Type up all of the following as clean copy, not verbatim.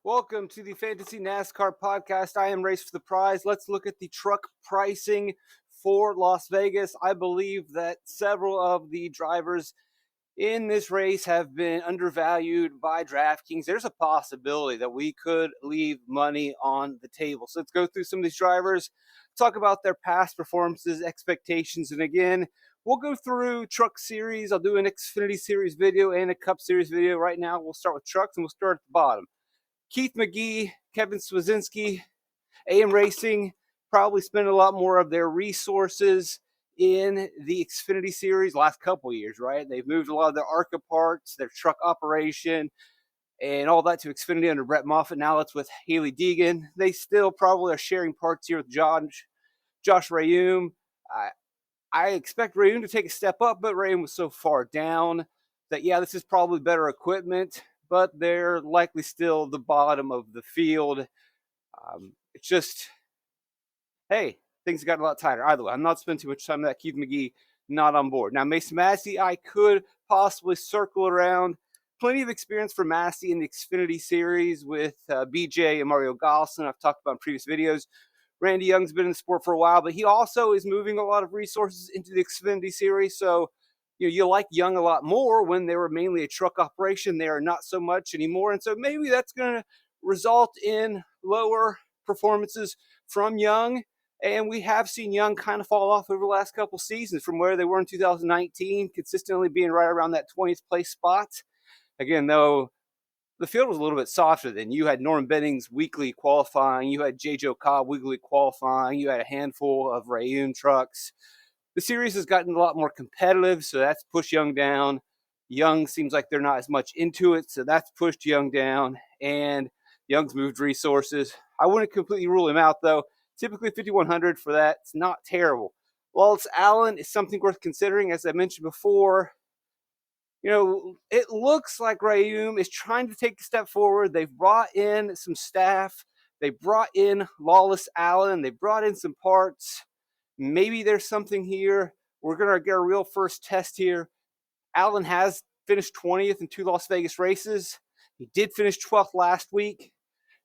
Welcome to the Fantasy NASCAR podcast. I am Race for the Prize. Let's look at the truck pricing for Las Vegas. I believe that several of the drivers in this race have been undervalued by DraftKings. There's a possibility that we could leave money on the table. So let's go through some of these drivers, talk about their past performances, expectations, and again, we'll go through truck series. I'll do an Xfinity series video and a Cup series video. Right now, we'll start with trucks and we'll start at the bottom. Keith McGee, Kevin Swazinski, AM Racing probably spend a lot more of their resources in the Xfinity series last couple years, right? They've moved a lot of their ARCA parts, their truck operation, and all that to Xfinity under Brett Moffitt. Now it's with Haley Deegan. They still probably are sharing parts here with Josh Rayum. I expect Rayum to take a step up, but Rayum was so far down that, yeah, this is probably better equipment, but they're likely still the bottom of the field. It's just, hey, things got a lot tighter. Either way, I'm not spending too much time on that. Keith McGee, not on board. Now, Mason Massey, I could possibly circle around. Plenty of experience for Massey in the Xfinity series with BJ and Mario Gosselin. I've talked about in previous videos. Randy Young's been in the sport for a while, but he also is moving a lot of resources into the Xfinity series. So, you like Young a lot more when they were mainly a truck operation. They are not so much anymore. And so maybe that's going to result in lower performances from Young. And we have seen Young kind of fall off over the last couple seasons from where they were in 2019, consistently being right around that 20th place spot. Again, though, the field was a little bit softer than you had Norman Bennings weekly qualifying. You had J. Joe Cobb weekly qualifying. You had a handful of Rayun trucks. The series has gotten a lot more competitive, so that's pushed Young down. Young seems like they're not as much into it, so that's pushed Young down, and Young's moved resources. I wouldn't completely rule him out, though. Typically 5,100 for that. It's not terrible. Wallace Allen is something worth considering. As I mentioned before, it looks like Rayum is trying to take a step forward. They've brought in some staff. They brought in Wallace Allen. They brought in some parts. Maybe there's something here. We're going to get a real first test here. Allen has finished 20th in 2 Las Vegas races. He did finish 12th last week.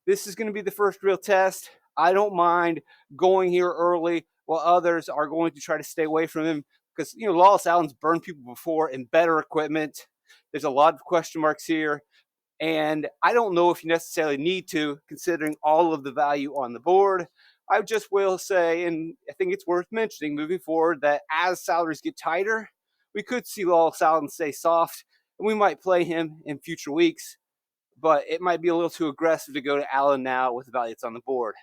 This is going to be the first real test. I don't mind going here early while others are going to try to stay away from him because, Wallace Allen's burned people before in better equipment. There's a lot of question marks here. And I don't know if you necessarily need to, considering all of the value on the board. I just will say, and I think it's worth mentioning moving forward, that as salaries get tighter, we could see Wallace Allen stay soft, and we might play him in future weeks. But it might be a little too aggressive to go to Allen now with the value that's on the board.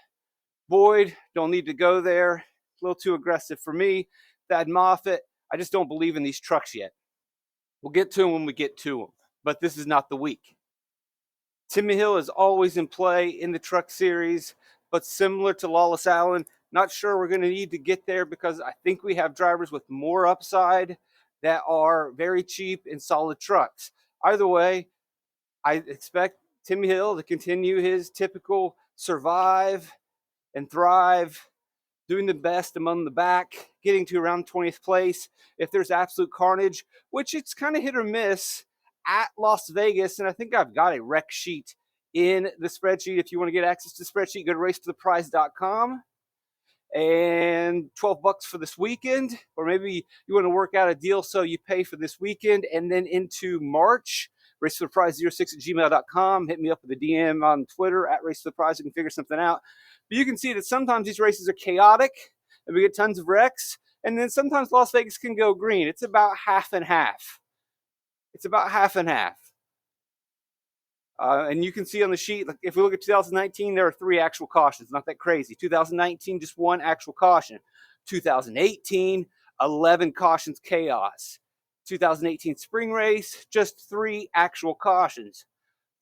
Boyd, don't need to go there. A little too aggressive for me. Thad Moffitt, I just don't believe in these trucks yet. We'll get to them when we get to them, but this is not the week. Timmy Hill is always in play in the truck series, but similar to Wallace Allen, not sure we're going to need to get there because I think we have drivers with more upside that are very cheap and solid trucks. Either way, I expect Timmy Hill to continue his typical survive and thrive, doing the best among the back, getting to around 20th place. If there's absolute carnage, which it's kind of hit or miss at Las Vegas, and I think I've got a rec sheet in the spreadsheet. If you want to get access to the spreadsheet, go to racefortheprize.com. And $12 for this weekend, or maybe you want to work out a deal so you pay for this weekend and then into March. racefortheprize06@gmail.com. Hit me up with a DM on Twitter at racefortheprize. You can figure something out. But you can see that sometimes these races are chaotic and we get tons of wrecks. And then sometimes Las Vegas can go green. It's about half and half. And you can see on the sheet, if we look at 2019, there are 3 actual cautions. Not that crazy. 2019, just 1 actual caution. 2018, 11 cautions, chaos. 2018 spring race, just 3 actual cautions.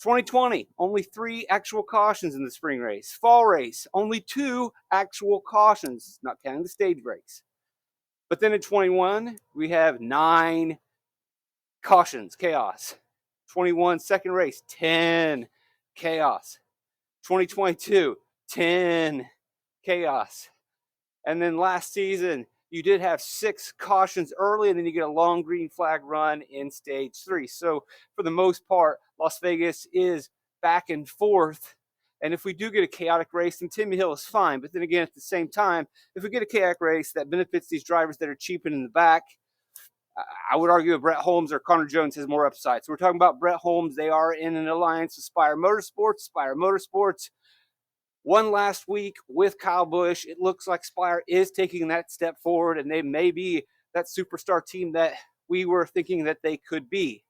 2020, only 3 actual cautions in the spring race. Fall race, only 2 actual cautions, not counting the stage race. But then in 21, we have 9 cautions, chaos. 21 second race, 10 chaos. 2022, 10 chaos. And then last season, you did have 6 cautions early, and then you get a long green flag run in stage 3. So for the most part, Las Vegas is back and forth And if we do get a chaotic race, then Timmy Hill is fine. But then again, at the same time, if we get a chaotic race that benefits these drivers that are cheap and in the back, I would argue that Brett Holmes or Connor Jones has more upside. So we're talking about Brett Holmes. They are in an alliance with Spire Motorsports. Spire Motorsports won last week with Kyle Busch. It looks like Spire is taking that step forward, and they may be that superstar team that we were thinking that they could be.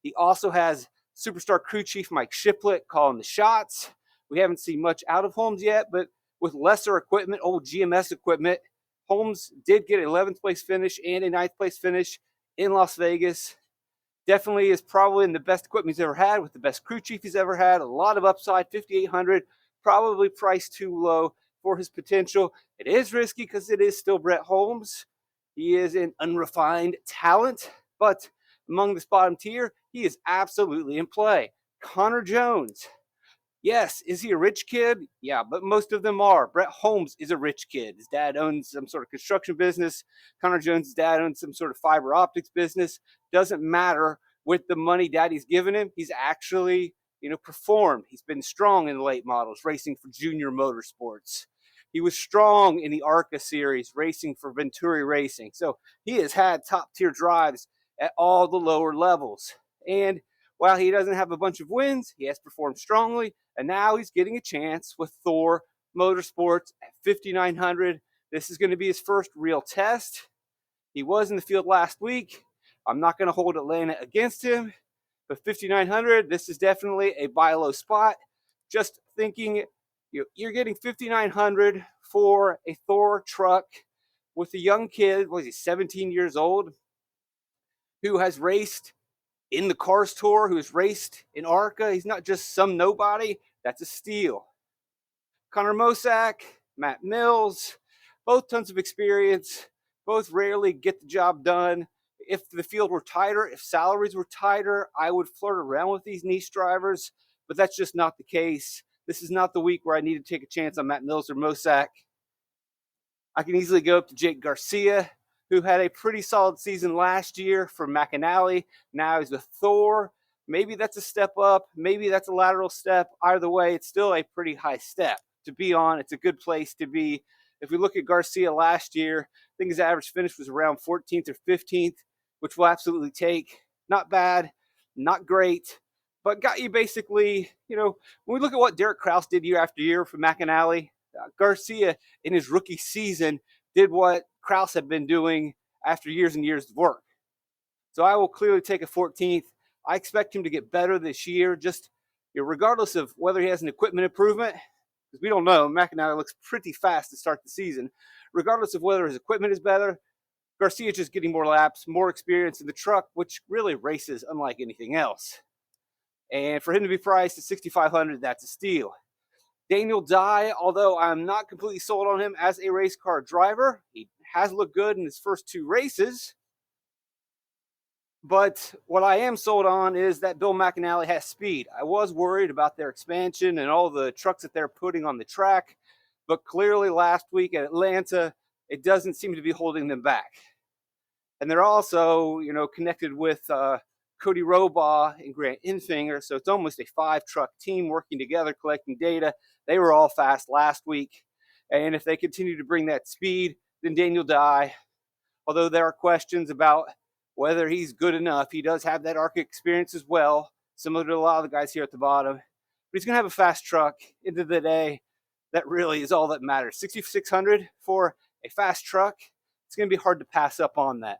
He also has superstar crew chief Mike Shiplett calling the shots. We haven't seen much out of Holmes yet, but with lesser equipment, old GMS equipment, Holmes did get an 11th place finish and a 9th place finish in Las Vegas. Definitely is probably in the best equipment he's ever had, with the best crew chief he's ever had. A lot of upside, 5,800, probably priced too low for his potential. It is risky because it is still Brett Holmes. He is an unrefined talent, but among this bottom tier, he is absolutely in play. Connor Jones. Yes, is he a rich kid? Yeah, but most of them are. Brett Holmes is a rich kid. His dad owns some sort of construction business. Connor Jones' dad owns some sort of fiber optics business. Doesn't matter with the money daddy's given him. He's actually, performed. He's been strong in the late models, racing for Junior Motorsports. He was strong in the ARCA series, racing for Venturi Racing. So he has had top tier drives at all the lower levels. And while he doesn't have a bunch of wins, he has performed strongly. And now he's getting a chance with Thor Motorsports at 5,900. This is going to be his first real test. He was in the field last week. I'm not going to hold Atlanta against him. But 5,900, this is definitely a buy low spot. Just thinking, you're getting 5,900 for a Thor truck with a young kid, what is he, 17 years old, who has raced in the Cars Tour, who's raced in ARCA. He's not just some nobody. That's a steal. Connor Mosack, Matt Mills, both tons of experience, both rarely get the job done. If the field were tighter, if salaries were tighter, I would flirt around with these niche drivers, but that's just not the case. This is not the week where I need to take a chance on Matt Mills or Mosack. I can easily go up to Jake Garcia, who had a pretty solid season last year for McAnally. Now he's with Thor. Maybe that's a step up. Maybe that's a lateral step. Either way, it's still a pretty high step to be on. It's a good place to be. If we look at Garcia last year, I think his average finish was around 14th or 15th, which we'll absolutely take. Not bad, not great, but got you basically, when we look at what Derek Kraus did year after year for McAnally, Garcia in his rookie season did what Kraus had been doing after years and years of work. So I will clearly take a 14th. I expect him to get better this year, just regardless of whether he has an equipment improvement, because we don't know. McAnally looks pretty fast to start the season. Regardless of whether his equipment is better, Garcia is just getting more laps, more experience in the truck, which really races unlike anything else. And for him to be priced at 6,500, that's a steal. Daniel Dye, although I'm not completely sold on him as a race car driver, he has looked good in his first two races. But what I am sold on is that Bill McAnally has speed. I was worried about their expansion and all the trucks that they're putting on the track, but clearly last week at Atlanta, it doesn't seem to be holding them back. And they're also, connected with Cody Robaugh and Grant Infinger, so it's almost a 5-truck team working together, collecting data. They were all fast last week, and if they continue to bring that speed, then Daniel Dye, although there are questions about whether he's good enough, he does have that ARCA experience as well, similar to a lot of the guys here at the bottom. But he's going to have a fast truck. End of the day, that really is all that matters. 6,600 for a fast truck. It's going to be hard to pass up on that.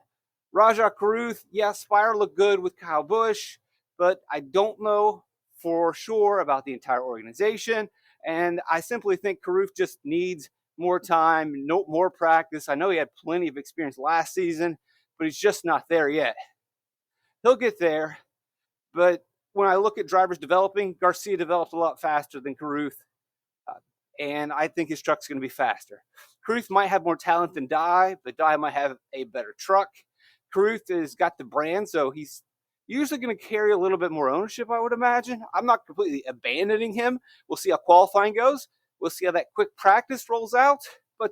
Rajah Caruth, Spire looked good with Kyle Busch, but I don't know for sure about the entire organization. And I simply think Caruth just needs more time, more practice. I know he had plenty of experience last season, but he's just not there yet. He'll get there, but when I look at drivers developing, Garcia developed a lot faster than Caruth, and I think his truck's going to be faster. Caruth might have more talent than Dye, but Dye might have a better truck. Caruth has got the brand, so he's usually going to carry a little bit more ownership, I would imagine. I'm not completely abandoning him. We'll see how qualifying goes. We'll see how that quick practice rolls out. But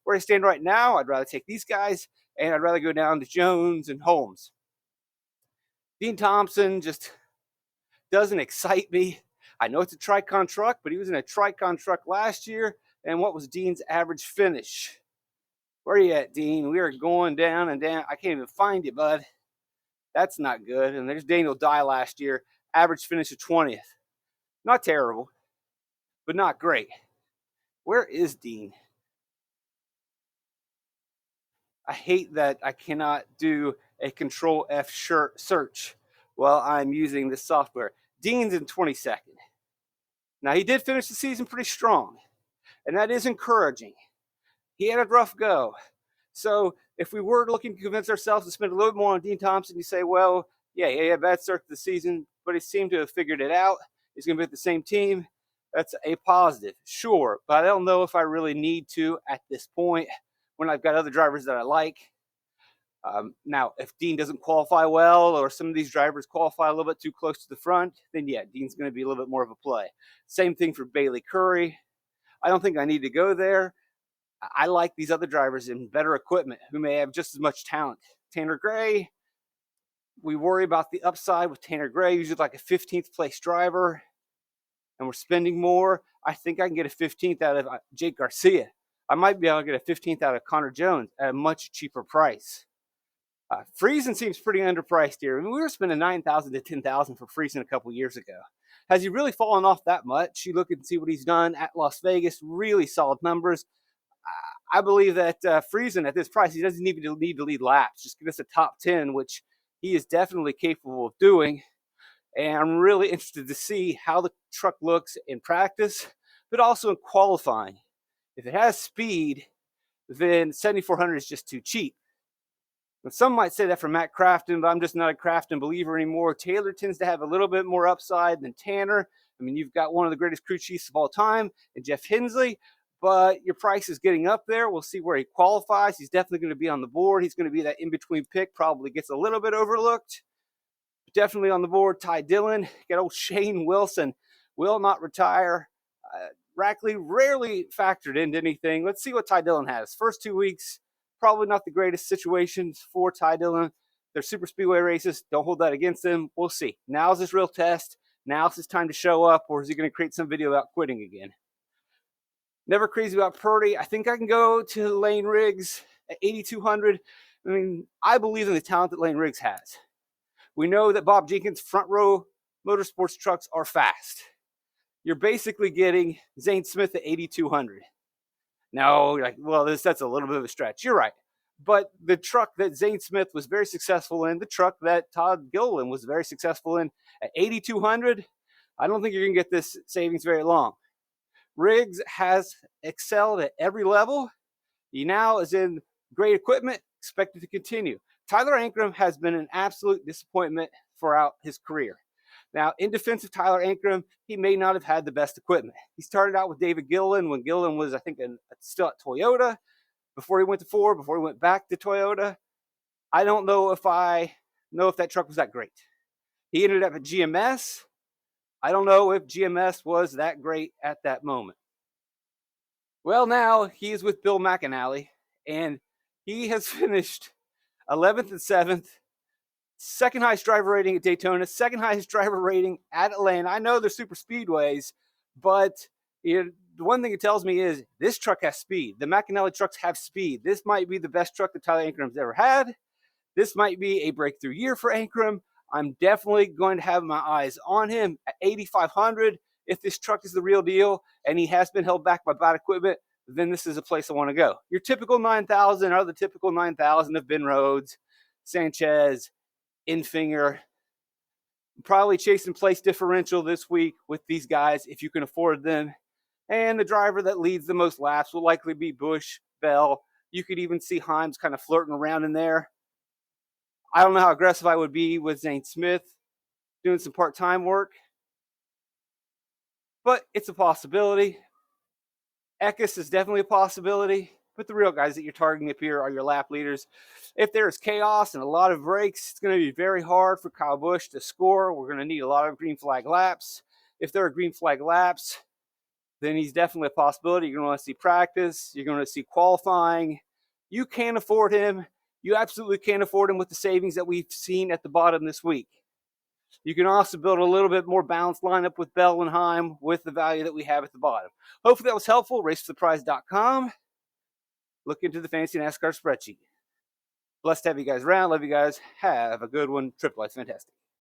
where I stand right now, I'd rather take these guys, and I'd rather go down to Jones and Holmes. Dean Thompson just doesn't excite me. I know it's a Tricon truck, but he was in a Tricon truck last year. And what was Dean's average finish? Where are you at, Dean? We are going down and down. I can't even find you, bud. That's not good. And there's Daniel Dye last year. Average finish of 20th. Not terrible, but not great. Where is Dean? I hate that I cannot do a Control F search while I'm using this software. Dean's in 22nd. Now, he did finish the season pretty strong, and that is encouraging. He had a rough go. So if we were looking to convince ourselves to spend a little bit more on Dean Thompson, you say, well, yeah, he had a bad start to the season, but he seemed to have figured it out. He's going to be with the same team. That's a positive, sure, but I don't know if I really need to at this point when I've got other drivers that I like. Now, if Dean doesn't qualify well, or some of these drivers qualify a little bit too close to the front, then yeah, Dean's going to be a little bit more of a play. Same thing for Bailey Curry. I don't think I need to go there. I like these other drivers in better equipment who may have just as much talent. Tanner Gray, we worry about the upside with Tanner Gray, usually like a 15th place driver, and we're spending more. I think I can get a 15th out of Jake Garcia. I might be able to get a 15th out of Connor Jones at a much cheaper price. Friesen seems pretty underpriced here. I mean, we were spending $9,000 to $10,000 for Friesen a couple years ago. Has he really fallen off that much? You look and see what he's done at Las Vegas. Really solid numbers. I believe that Friesen at this price, he doesn't even need to lead laps. Just get us a top 10, which he is definitely capable of doing. And I'm really interested to see how the truck looks in practice, but also in qualifying. If it has speed, then 7,400 is just too cheap. And some might say that for Matt Crafton, but I'm just not a Crafton believer anymore. Taylor tends to have a little bit more upside than Tanner. I mean, you've got one of the greatest crew chiefs of all time in Jeff Hensley, but your price is getting up there. We'll see where he qualifies. He's definitely going to be on the board. He's going to be that in-between pick, probably gets a little bit overlooked. Definitely on the board, Ty Dillon. Got old Shane Wilson, will not retire. Rackley rarely factored into anything. Let's see what Ty Dillon has. First 2 weeks, probably not the greatest situations for Ty Dillon. They're super speedway races. Don't hold that against him. We'll see. Now's his real test. Now's his time to show up, or is he going to create some video about quitting again? Never crazy about Purdy. I think I can go to Lane Riggs at 8,200. I mean, I believe in the talent that Lane Riggs has. We know that Bob Jenkins' front row motorsports trucks are fast. You're basically getting Zane Smith at 8,200. No, like, well, that's a little bit of a stretch. You're right. But the truck that Zane Smith was very successful in, the truck that Todd Gilliland was very successful in at 8,200, I don't think you're going to get this savings very long. Riggs has excelled at every level. He now is in great equipment, expected to continue. Tyler Ankrum has been an absolute disappointment throughout his career. Now, in defense of Tyler Ankrum, he may not have had the best equipment. He started out with David Gilliland when Gilliland was, I think, still at Toyota, before he went to Ford, before he went back to Toyota. I don't know if that truck was that great. He ended up at GMS. I don't know if GMS was that great at that moment. Well, now he is with Bill McAnally, and he has finished 11th and 7th, second highest driver rating at Daytona, second highest driver rating at Atlanta. I know they're super speedways, but the one thing it tells me is this truck has speed. The McAnally trucks have speed. This might be the best truck that Tyler Ankrum's ever had. This might be a breakthrough year for Ankrum. I'm definitely going to have my eyes on him at 8,500. If this truck is the real deal and he has been held back by bad equipment, then this is a place I want to go. Your typical 9,000 are the typical 9,000 of Ben Rhodes, Sanchez, Infinger. Probably chasing place differential this week with these guys if you can afford them. And the driver that leads the most laps will likely be Busch, Bell. You could even see Himes kind of flirting around in there. I don't know how aggressive I would be with Zane Smith doing some part-time work, but it's a possibility. Eckes is definitely a possibility, but the real guys that you're targeting up here are your lap leaders. If there's chaos and a lot of breaks, it's going to be very hard for Kyle Busch to score. We're going to need a lot of green flag laps. If there are green flag laps, then he's definitely a possibility. You're going to want to see practice. You're going to see qualifying. You can't afford him. You absolutely can't afford him with the savings that we've seen at the bottom this week. You can also build a little bit more balanced lineup with Bell and Heim with the value that we have at the bottom. Hopefully that was helpful. RaceForThePrize.com. Look into the Fantasy NASCAR spreadsheet. Blessed to have you guys around. Love you guys. Have a good one. Triple X Fantastic.